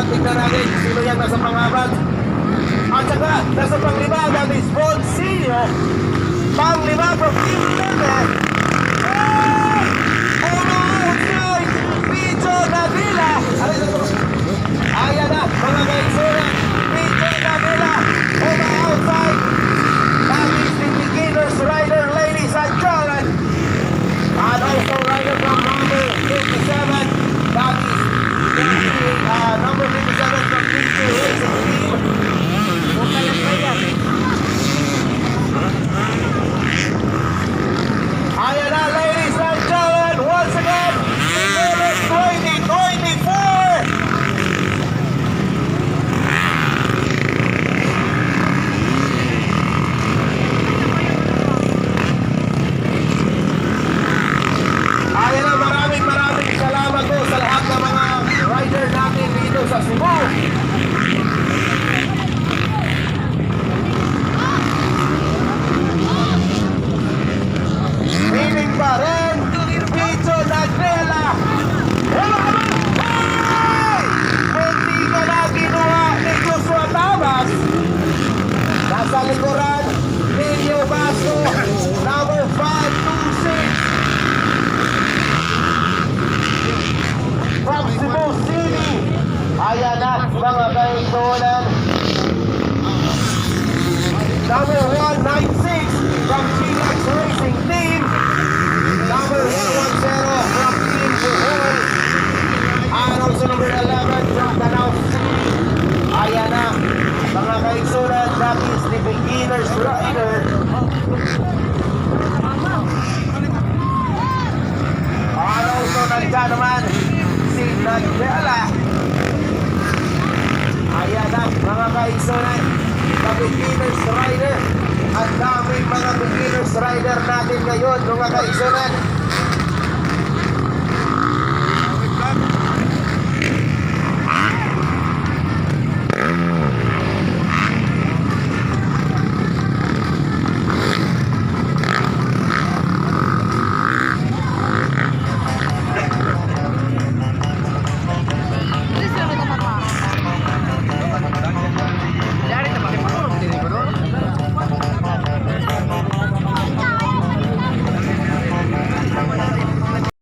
tignan natin sino yan nasa pangapat. At saka, nasa panglima, that is Bonsillo. Panglima from Team Tete. Outside, Picho Navila. Ayan na, mga kaigsunan. Picho Navila. Outside. That is the beginner's rider, ladies and gentlemen. And also rider from number 57. That is number 57 from PK Racing Team. Ayan na, ladies and gentlemen, once again, Beginners 2024! Ayan na, maraming salamat po sa lahat ng mga rider natin dito sa Cebu. Winning pa rin, Picho Nagdela. Munti ka na ginawa ni Joshua Tabas. Nasa likuran, Nino Basso, number 526. From Cebu City. Ayan na, mga kaisunan. Number 196 from Chilax Racing Team. Number 110 from Team Bohol. And also number 11 from Danao City. Ayan na, mga kaigsunan, that is the beginner's rider. And also nandiyan naman si Nagdela. Ayan na, mga kaigsunan, the beginner's rider. Ang daming mga beginners rider natin ngayon, mga kaigsunan.